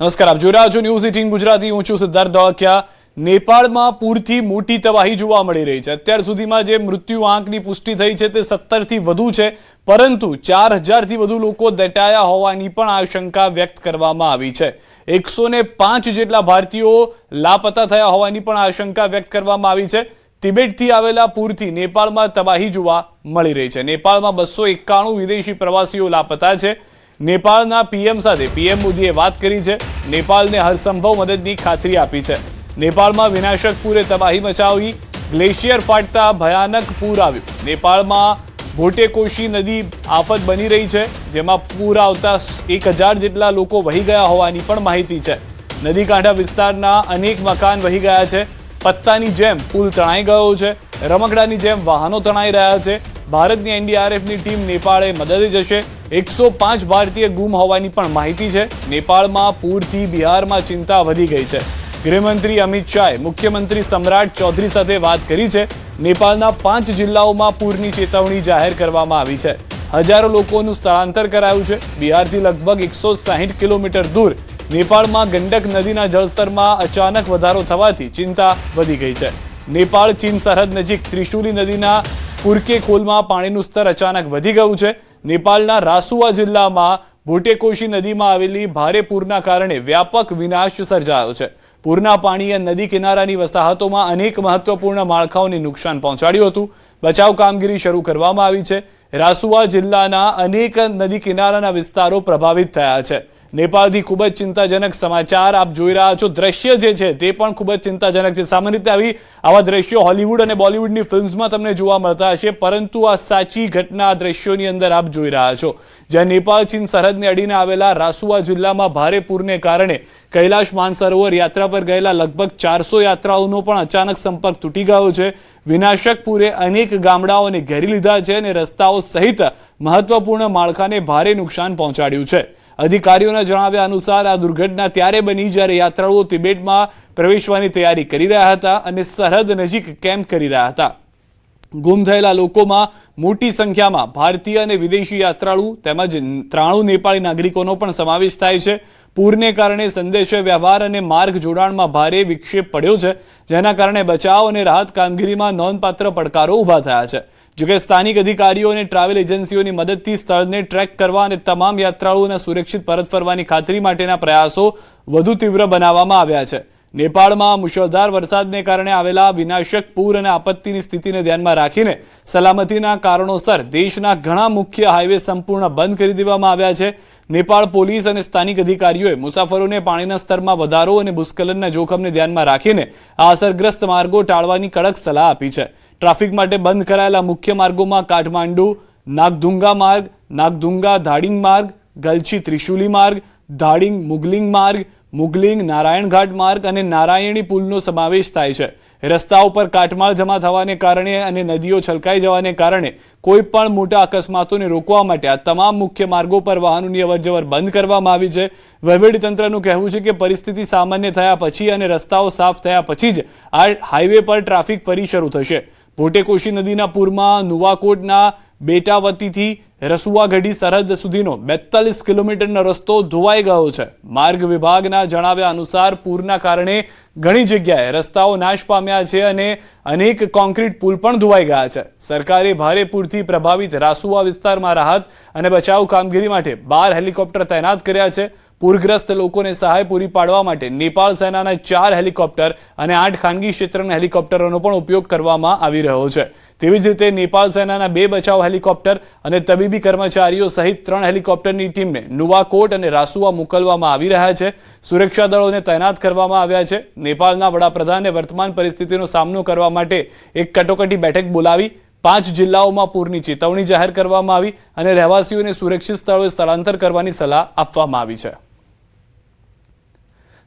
નમસ્કાર, આપ જોઈ રહ્યા છો ન્યૂઝ 18 ગુજરાતી. હું છું સિદ્ધાર્થ ધોળકિયા. નેપાળમાં પૂરથી મોટી તબાહી જોવા મળી રહી છે. અત્યાર સુધીમાં જે મૃત્યુ આંકની પુષ્ટિ થઈ છે તે 17 થી વધુ છે, પરંતુ 4000 થી વધુ લોકો દટાયા હોવાની પણ આશંકા વ્યક્ત કરવામાં આવી છે. 105 જેટલા ભારતીયો લાપતા થયા હોવાની પણ આશંકા વ્યક્ત કરવામાં આવી છે. તિબેટથી આવેલા પૂરથી નેપાળમાં તબાહી જોવા મળી રહી છે. નેપાળમાં 291 વિદેશી પ્રવાસીઓ લાપતા છે. નેપાળના પીએમ સાથે પીએમ મોદીએ વાત કરી છે. નેપાળને હરસંભવ મદદની ખાતરી આપી છે. નેપાળમાં વિનાશક પૂરે તબાહી મચાવી. ગ્લેશિયર ફાટતા ભયાનક પૂર આવ્યું. નેપાળમાં ભોટેકોશી નદી આફત બની રહી છે, જેમાં પૂર આવતા 1000 જેટલા લોકો વહી ગયા હોવાની પણ માહિતી છે. નદી કાંઠા વિસ્તારના અનેક મકાન વહી ગયા છે. પત્તાની જેમ પુલ તણાઈ ગયો છે. રમકડાની જેમ વાહનો તણાઈ રહ્યા છે. ભારતની એનડીઆરએફની ટીમ નેપાળે મદદે જશે. 105 ભારતીય ગુમ હોવાની પણ માહિતી છે. નેપાળમાં પૂરથી બિહારમાં ચિંતા વધી ગઈ છે. ગૃહમંત્રી અમિત શાહે મુખ્યમંત્રી સમ્રાટ ચૌધરી સાથે વાત કરી છે. નેપાળના 5 જિલ્લાઓમાં પૂરની ચેતવણી જાહેર કરવામાં આવી છે. હજારો લોકોનું સ્થળાંતર કરાયું છે. બિહારથી લગભગ 160 કિલોમીટર દૂર નેપાળમાં ગંડક નદીના જળસ્તરમાં અચાનક વધારો થવાથી ચિંતા વધી ગઈ છે. નેપાળ ચીન સરહદ નજીક ત્રિશુલી નદીના ફુરકે ખોલમાં પાણીનું સ્તર અચાનક વધી ગયું છે. નેપાળના રાસુઆ જિલ્લામાં ભોટેકોશી નદીમાં આવેલી ભારે પૂરના કારણે વ્યાપક વિનાશ સર્જાયો છે. પૂરના પાણીએ નદી કિનારાની વસાહતોમાં અનેક મહત્વપૂર્ણ માળખાઓને નુકસાન પહોંચાડ્યું હતું. બચાવ કામગીરી શરૂ કરવામાં આવી છે. રાસુઆ જિલ્લાના અનેક નદી કિનારાના વિસ્તારો પ્રભાવિત થયા છે. નેપાળથી ખૂબ જ ચિંતાજનક સમાચાર આપ જોઈ રહ્યા છો. દ્રશ્ય જે છે તે પણ ખૂબ જ ચિંતાજનક છે. સામાન્ય રીતે આવા દ્રશ્યો હોલિવૂડ અને બોલિવૂડની ફિલ્મ્સમાં તમને જોવા મળતા હશે, પરંતુ આ સાચી ઘટના દ્રશ્યોની અંદર આપ જોઈ રહ્યા છો. જ્યાં નેપાળ ચીન સરહદને અડીને આવેલા રાસુઆ જિલ્લામાં ભારે પૂરને કારણે કૈલાશ માનસરોવર યાત્રા પર ગયેલા લગભગ 400 યાત્રાળુઓનો પણ અચાનક સંપર્ક તૂટી ગયો છે. વિનાશક પૂરે અનેક ગામડાઓને ઘેરી લીધા છે અને રસ્તાઓ સહિત મહત્વપૂર્ણ માળખાને ભારે નુકસાન પહોંચાડ્યું છે. અધિકારીઓના જણાવ્યા અનુસાર આ દુર્ઘટના ત્યારે બની જ્યારે યાત્રાળુઓ તિબેટમાં પ્રવેશવાની તૈયારી કરી રહ્યા હતા અને સરહદ નજીક કેમ્પ કરી રહ્યા હતા. ગુમ થયેલા લોકોમાં મોટી સંખ્યામાં ભારતીય અને વિદેશી યાત્રાળુ તેમજ 93 નેપાળી નાગરિકોનો પણ સમાવેશ થાય છે. પૂરને કારણે સંદેશા વ્યવહાર અને માર્ગ જોડાણમાં ભારે વિક્ષેપ પડ્યો છે, જેના કારણે બચાવ અને રાહત કામગીરીમાં નોંધપાત્ર પડકારો ઊભા થયા છે. જોકે સ્થાનિક અધિકારીઓ અને ટ્રાવેલ એજન્સીઓની મદદથી સ્થળને ટ્રેક કરવા અને તમામ યાત્રાળુઓના સુરક્ષિત પરત ફરવાની ખાતરી માટેના પ્રયાસો વધુ તીવ્ર બનાવવામાં આવ્યા છે. નેપાળમાં મુશળધાર વરસાદને કારણે આવેલા વિનાશક પૂર અને આપત્તિની સ્થિતિને ધ્યાનમાં રાખીને સલામતીના કારણોસર દેશના ઘણા મુખ્ય હાઈવે સંપૂર્ણ બંધ કરી દેવામાં આવ્યા છે. નેપાળ પોલીસ અને સ્થાનિક અધિકારીઓએ મુસાફરોને પાણીના સ્તરમાં વધારો અને ભૂસ્ખલનના જોખમને ધ્યાનમાં રાખીને આ અસરગ્રસ્ત માર્ગો ટાળવાની કડક સલાહ આપી છે. ટ્રાફિક માટે બંધ કરાયેલા મુખ્ય માર્ગોમાં કાઠમાંડુ નાગદુંગા માર્ગ, નાગદુંગા ધાડિંગ માર્ગ, ગલચી ત્રિશુલી માર્ગ, ધાડિંગ મુગલિંગ માર્ગ, મુગલિંગ નારાયણઘાટ માર્ગ અને નારાયણી પુલનો સમાવેશ થાય છે. રસ્તાઓ પર કાટમાળ જમા થવાને કારણે અને નદીઓ છલકાઈ જવાને કારણે કોઈ પણ મોટા અકસ્માતોને રોકવા માટે આ તમામ મુખ્ય માર્ગો પર વાહનોની અવરજવર બંધ કરવામાં આવી છે. વહીવટીતંત્રનું કહેવું છે કે પરિસ્થિતિ સામાન્ય થયા પછી અને રસ્તાઓ સાફ થયા પછી જ આ હાઈવે પર ટ્રાફિક ફરી શરૂ થશે. ભોટેકોશી નદીના પૂરમાં નુવાકોટના બેટાવતીથી રસુઆગઢી સરહદ સુધીનો 42 કિલોમીટરનો રસ્તો ધોવાઈ ગયો છે. માર્ગ વિભાગના જણાવ્યા અનુસાર પૂરના કારણે ઘણી જગ્યાએ રસ્તાઓ નાશ પામ્યા છે અને અનેક કોન્ક્રીટ પુલ પણ ધોવાઈ ગયા છે. સરકારે ભારે પૂરથી પ્રભાવિત રાસુઆ વિસ્તારમાં રાહત અને બચાવ કામગીરી માટે 12 હેલિકોપ્ટર તૈનાત કર્યા છે. પૂરગ્રસ્ત લોકોને સહાય પૂરી પાડવા માટે નેપાળ સેનાના 4 હેલિકોપ્ટર અને 8 ખાનગી ક્ષેત્રના હેલિકોપ્ટરોનો પણ ઉપયોગ કરવામાં આવી રહ્યો છે. તેવી જ રીતે નેપાળ સેનાના 2 બચાવ હેલિકોપ્ટર અને તબીબી કર્મચારીઓ સહિત 3 હેલિકોપ્ટરની ટીમને નુવાકોટ અને રાસુઆ મોકલવામાં આવી રહ્યા છે. સુરક્ષા દળોને તૈનાત કરવામાં આવ્યા છે. નેપાળના વડાપ્રધાને વર્તમાન પરિસ્થિતિનો સામનો કરવા માટે એક કટોકટી બેઠક બોલાવી 5 જિલ્લાઓમાં પૂરની ચેતવણી જાહેર કરવામાં આવી અને રહેવાસીઓને સુરક્ષિત સ્થળોએ સ્થળાંતર કરવાની સલાહ આપવામાં આવી છે.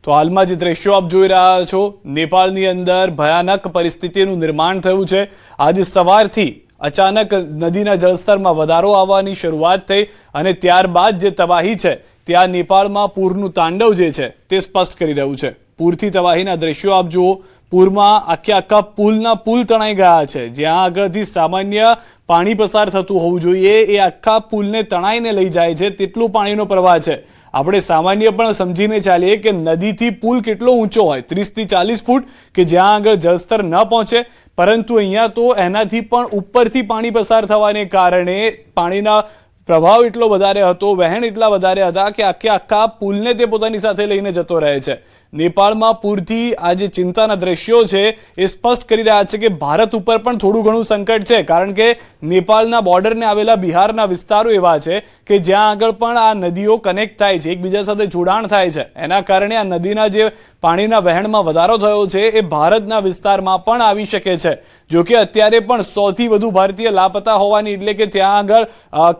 તો હાલમાં જે દ્રશ્યો આપ જોઈ રહ્યા છો, નેપાળની અંદર ભયાનક પરિસ્થિતિનું નિર્માણ થયું છે. આજે સવારથી અચાનક નદીના જળસ્તરમાં વધારો આવવાની શરૂઆત થઈ અને ત્યારબાદ જે તબાહી છે ત્યાં નેપાળમાં પૂરનું તાંડવ જે છે તે સ્પષ્ટ કરી રહ્યું છે. પૂરથી તબાહીના દ્રશ્યો આપ જુઓ. પૂરમાં આખા પુલ તણાઈ ગયા છે. જ્યાં આગળથી સામાન્ય પાણી પસાર થતું હોવું જોઈએ એ આખા પુલને તણાઈને લઈ જાય છે તેટલું પાણીનો પ્રવાહ છે. આપણે સામાન્ય પણ સમજીને ચાલીએ કે નદીથી પુલ કેટલો ઊંચો હોય, 30 થી 40 ફૂટ, કે જ્યાં આગળ જળસ્તર ન પહોંચે, પરંતુ અહીંયા તો એનાથી પણ ઉપરથી પાણી પસાર થવાને કારણે પાણીના પ્રભાવ એટલો વધારે હતો, વહેણ એટલા વધારે હતા કે આખા પુલને તે પોતાની સાથે લઈને જતો રહે છે. નેપાળમાં પૂરથી આ જે ચિંતાના દ્રશ્યો છે એ સ્પષ્ટ કરી રહ્યા છે કે ભારત ઉપર પણ થોડું ઘણું સંકટ છે, કારણ કે નેપાળના બોર્ડરને આવેલા બિહારના વિસ્તારો એવા છે કે જ્યાં આગળ પણ આ નદીઓ કનેક્ટ થાય છે, એકબીજા સાથે જોડાણ થાય છે. એના કારણે આ નદીના જે પાણીના વહેણમાં વધારો થયો છે એ ભારતના વિસ્તારમાં પણ આવી શકે છે. જો કે અત્યારે પણ 100થી વધુ ભારતીય લાપતા હોવાની, એટલે કે ત્યાં આગળ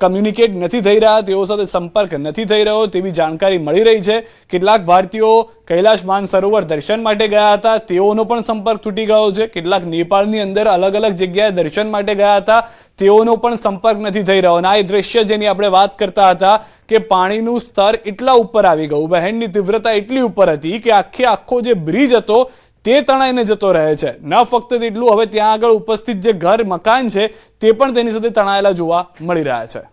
કમ્યુનિકેટ નથી થઈ રહ્યા, તેઓ સાથે સંપર્ક નથી થઈ રહ્યો તેવી જાણકારી મળી રહી છે. કેટલાક ભારતીયો કૈલાશ માનસરોવર દર્શન માટે ગયા હતા, તેઓનો પણ સંપર્ક તૂટી ગયો છે. કેટલાક નેપાળની અંદર અલગ અલગ જગ્યાએ દર્શન માટે ગયા હતા, તેઓનો પણ સંપર્ક નથી થઈ રહ્યો. અને આ દ્રશ્ય જેની આપણે વાત કરતા હતા કે પાણીનું સ્તર એટલા ઉપર આવી ગયું, વહેણની તીવ્રતા એટલી ઉપર હતી કે આખો જે બ્રિજ હતો તે તણાઈને જતો રહે છે. ન ફક્ત તેટલું, હવે ત્યાં આગળ ઉપસ્થિત જે ઘર મકાન છે તે પણ તેની સાથે તણાયેલા જોવા મળી રહ્યા છે.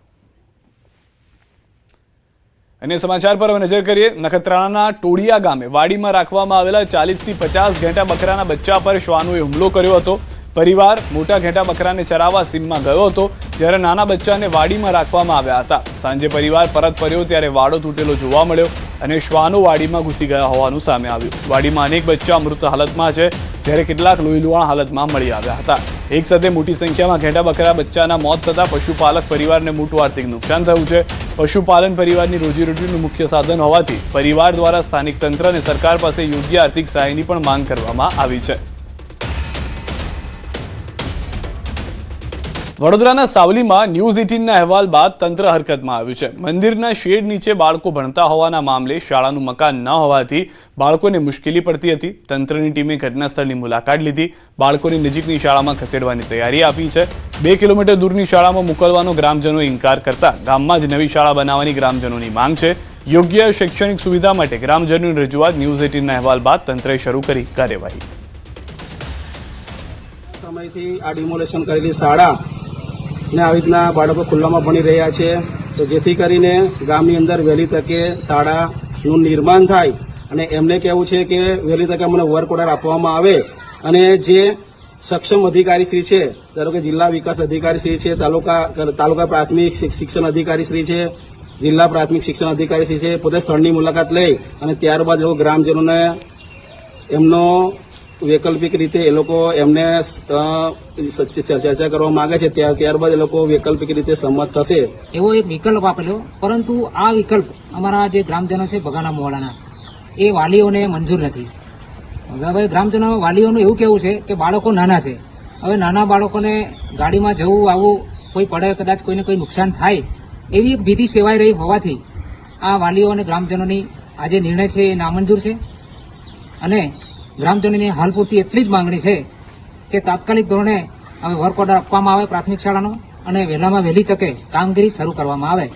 અને સમાચાર પર હવે નજર કરીએ. નખત્રાણાના ટોડિયા ગામે વાડીમાં રાખવામાં આવેલા 40 થી 50 ઘેટા બકરાના બચ્ચા પર શ્વાનોએ હુમલો કર્યો હતો. પરિવાર મોટા ઘેટા બકરાને ચરાવવા સીમમાં ગયો હતો, જ્યારે નાના બચ્ચાને વાડીમાં રાખવામાં આવ્યા હતા. સાંજે પરિવાર પરત ફર્યો ત્યારે વાડો તૂટેલો જોવા મળ્યો અને શ્વાનો વાડીમાં ઘૂસી ગયા હોવાનું સામે આવ્યું. વાડીમાં અનેક બચ્ચા મૃત હાલતમાં છે, જ્યારે કેટલાક લોહીલુહાણ હાલતમાં મળી આવ્યા હતા. એક સાથે મોટી સંખ્યામાં ઘેટા બકરા બચ્ચાના મોત થતા પશુપાલક પરિવારને મોટું આર્થિક નુકસાન થયું છે. પશુપાલન પરિવારની રોજીરોટીનું મુખ્ય સાધન હોવાથી પરિવાર દ્વારા સ્થાનિક તંત્ર અને સરકાર પાસે યોગ્ય આર્થિક સહાયની પણ માંગ કરવામાં આવી છે. વડોદરાના સાવલીમાં ન્યૂઝ 18ના અહેવાલ બાદ તંત્ર હરકતમાં આવ્યું છે. મંદિરના શેડ નીચે બાળકો ભણતા હોવાના મામલે શાળાનું મકાન ન હોવાથી બાળકોને મુશ્કેલી પડતી હતી. તંત્રની ટીમે ઘટનાસ્થળની મુલાકાત લીધી, બાળકોની નજીકની શાળામાં ખસેડવાની તૈયારી આપી છે. 2 કિલોમીટર દૂરની શાળામાં મોકલવાનો ગ્રામજનોએ ઇનકાર કરતા ગામમાં જ નવી શાળા બનાવવાની ગ્રામજનોની માંગ છે. યોગ્ય શૈક્ષણિક સુવિધા માટે ગ્રામજનોની રજૂઆત ન્યૂઝ 18ના અહેવાલ બાદ તંત્રએ શરૂ કરી કાર્યવાહી. સમયથી આ ડિમોલેશન કરેલી શાળા ને આવી રીતના બાળકો ખુલ્લામાં ભણી રહ્યા છે, તો જેથી કરીને ગામની અંદર વહેલી તકે શાળાનું નિર્માણ થાય. અને એમને કહેવું છે કે વહેલી તકે અમને વર્ક ઓર્ડર આપવામાં આવે અને જે સક્ષમ અધિકારી શ્રી છે, ધારો કે જિલ્લા વિકાસ અધિકારી શ્રી છે, તાલુકા પ્રાથમિક શિક્ષણ અધિકારી શ્રી છે, જિલ્લા પ્રાથમિક શિક્ષણ અધિકારી શ્રી છે, પોતે સ્થળની મુલાકાત લઈ અને ત્યારબાદ લોકો ગ્રામજનોને એમનો વૈકલ્પિક રીતે એ લોકો એમને ચર્ચા કરવા માંગે છે, ત્યારબાદ એ લોકો વૈકલ્પિક રીતે સંમત થશે એવો એક વિકલ્પ આપેલો. પરંતુ આ વિકલ્પ અમારા જે ગ્રામજનો છે બગાના મોવાડાના, એ વાલીઓને મંજૂર નથી. હવે ગ્રામજનો વાલીઓનું એવું કહેવું છે કે બાળકો નાના છે, હવે નાના બાળકોને ગાડીમાં જવું આવવું, કોઈ પડે, કદાચ કોઈને કોઈ નુકસાન થાય એવી એક ભીતિ સેવાઈ રહી હોવાથી આ વાલીઓ અને ગ્રામજનોની આ જે નિર્ણય છે એ નામંજૂર છે. અને ગ્રામજનોની હાલ પૂરતી એટલી જ માંગણી છે કે તાત્કાલિક ધોરણે હવે વર્ક ઓર્ડર આપવામાં આવે પ્રાથમિક શાળાનો અને વહેલામાં વહેલી તકે કામગીરી શરૂ કરવામાં આવે.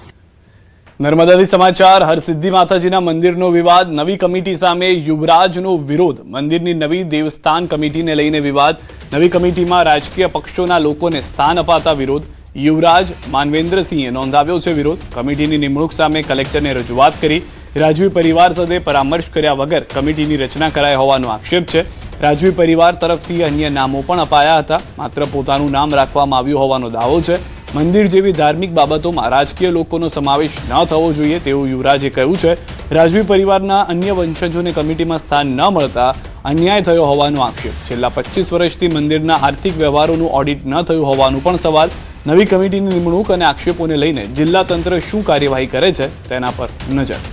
નર્મદાથી સમાચાર. હરસિદ્ધિ માતાજીના મંદિરનો વિવાદ, નવી કમિટી સામે યુવરાજનો વિરોધ. મંદિરની નવી દેવસ્થાન કમિટીને લઈને વિવાદ, નવી કમિટીમાં રાજકીય પક્ષોના લોકોને સ્થાન અપાતા વિરોધ. યુવરાજ માનવેન્દ્રસિંહે નોંધાવ્યો છે વિરોધ. કમિટીની નિમણૂક સામે કલેક્ટરને રજૂઆત કરી. રાજવી પરિવાર સાથે પરામર્શ કર્યા વગર કમિટીની રચના કરાઈ હોવાનો આક્ષેપ છે. રાજવી પરિવાર તરફથી અન્ય નામો પણ અપાયા હતા, માત્ર પોતાનું નામ રાખવામાં આવ્યું હોવાનો દાવો છે. મંદિર જેવી ધાર્મિક બાબતોમાં રાજકીય લોકોનો સમાવેશ ન થવો જોઈએ તેવું યુવરાજે કહ્યું છે. રાજવી પરિવારના અન્ય વંશજોને કમિટીમાં સ્થાન ન મળતા અન્યાય થયો હોવાનો આક્ષેપ. છેલ્લા 25 વર્ષથી મંદિરના આર્થિક વ્યવહારોનું ઓડિટ ન થયું હોવાનું પણ સવાલ. નવી કમિટીની નિમણૂક અને આક્ષેપોને લઈને જિલ્લા તંત્ર શું કાર્યવાહી કરે છે તેના પર નજર.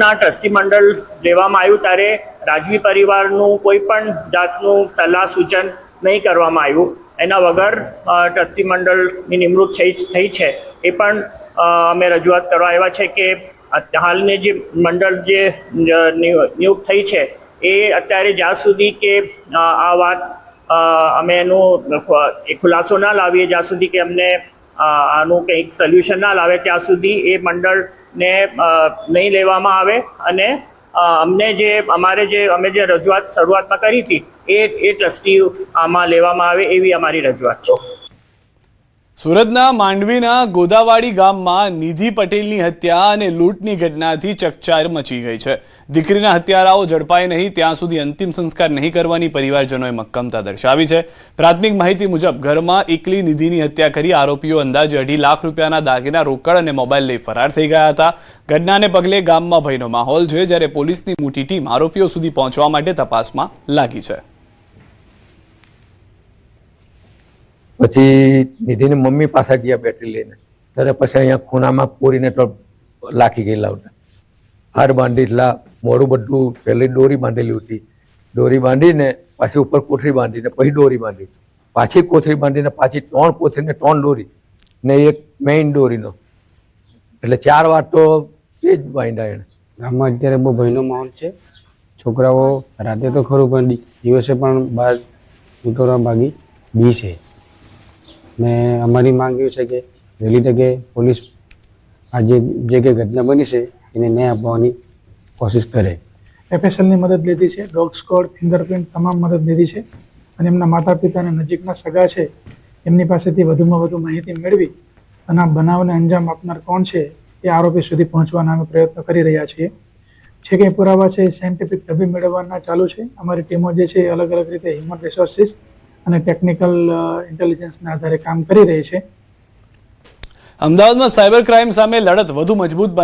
ટ્રસ્ટી મંડળ લેવામાં આવ્યું ત્યારે રાજવી પરિવારનું કોઈ પણ જાતનું સલાહ સૂચન નહીં કરવામાં આવ્યું. એના વગર ટ્રસ્ટી મંડળની નિમણૂક થઈ છે એ પણ અમે રજૂઆત કરવા આવ્યા છે કે હાલની જે મંડળ જે નિયુક્ત થઈ છે એ અત્યારે જ્યાં સુધી કે આ વાત અમે એનું ખુલાસો ના લાવીએ, જ્યાં સુધી કે અમને આનું કંઈક સોલ્યુશન ના લાવે ત્યાં સુધી એ મંડળને નહીં લેવામાં આવે. અને અમે જે રજૂઆત શરૂઆતમાં કરી હતી એ ટ્રસ્ટી આમાં લેવામાં આવે એવી અમારી રજૂઆત છે. સુરતના માંડવીના ગોદાવાડી ગામમાં નિધિ પટેલની હત્યા અને લૂંટની ઘટનાથી ચકચાર મચી ગઈ છે. દીકરીના હત્યારાઓ ઝડપાય નહીં ત્યાં સુધી અંતિમ સંસ્કાર નહીં કરવાની પરિવારજનોએ મક્કમતા દર્શાવી છે. પ્રાથમિક માહિતી મુજબ ઘરમાં એકલી નિધિની હત્યા કરી આરોપીઓ અંદાજે 2.5 લાખ રૂપિયાના દાગીના, રોકડ અને મોબાઈલ લઈ ફરાર થઈ ગયા હતા. ઘટનાને પગલે ગામમાં ભયનો માહોલ છે, જ્યારે પોલીસની મોટી ટીમ આરોપીઓ સુધી પહોંચવા માટે તપાસમાં લાગી છે. પછી નિધિની મમ્મી પાસે ગયા બેટરી લઈને, ત્યારે પછી અહીંયા ખૂણામાં પૂરીને તો લાખી ગયેલા હતા. હાર બાંધીલા, મોડું બધું, પહેલી દોરી બાંધેલી હતી, દોરી બાંધીને પાછી ઉપર કોથળી બાંધીને પછી દોરી બાંધી, પાછી કોથળી બાંધીને પાછી 3 કોથળીને 3 દોરી ને એક મેઇન દોરીનો, એટલે 4 વાર તો એ જ બાંધ્યા એને. ગામમાં અત્યારે બહુ ભયનો માહોલ છે. છોકરાઓ રાતે તો ખરું પણ દિવસે પણ બહાર નીકળવા ભાગી બી છે. ને અમારી માંગ એવી છે કે વહેલી તકે પોલીસ આ જે કંઈ ઘટના બની છે એને ન્યાય આપવાની કોશિશ કરે. એફએસએલની મદદ લીધી છે, ડોગ સ્કોડ, ફિંગરપ્રિન્ટ તમામ મદદ લીધી છે અને એમના માતા પિતાને નજીકના સગા છે એમની પાસેથી વધુમાં વધુ માહિતી મેળવી અને આ બનાવને અંજામ આપનાર કોણ છે એ આરોપી સુધી પહોંચવાના અમે પ્રયત્ન કરી રહ્યા છીએ. જે કંઈ પુરાવા છે એ સાયન્ટિફિક ઢબે મેળવવાના ચાલુ છે. અમારી ટીમો જે છે એ અલગ અલગ રીતે હ્યુમન રિસોર્સિસ અને ટેકનિકલ ઇન્ટેલિજન્સના આધારે કામ કરી રહી છે. અમદાવાદમાં સાયબર ક્રાઇમ સામે લડત વધુ મજબૂત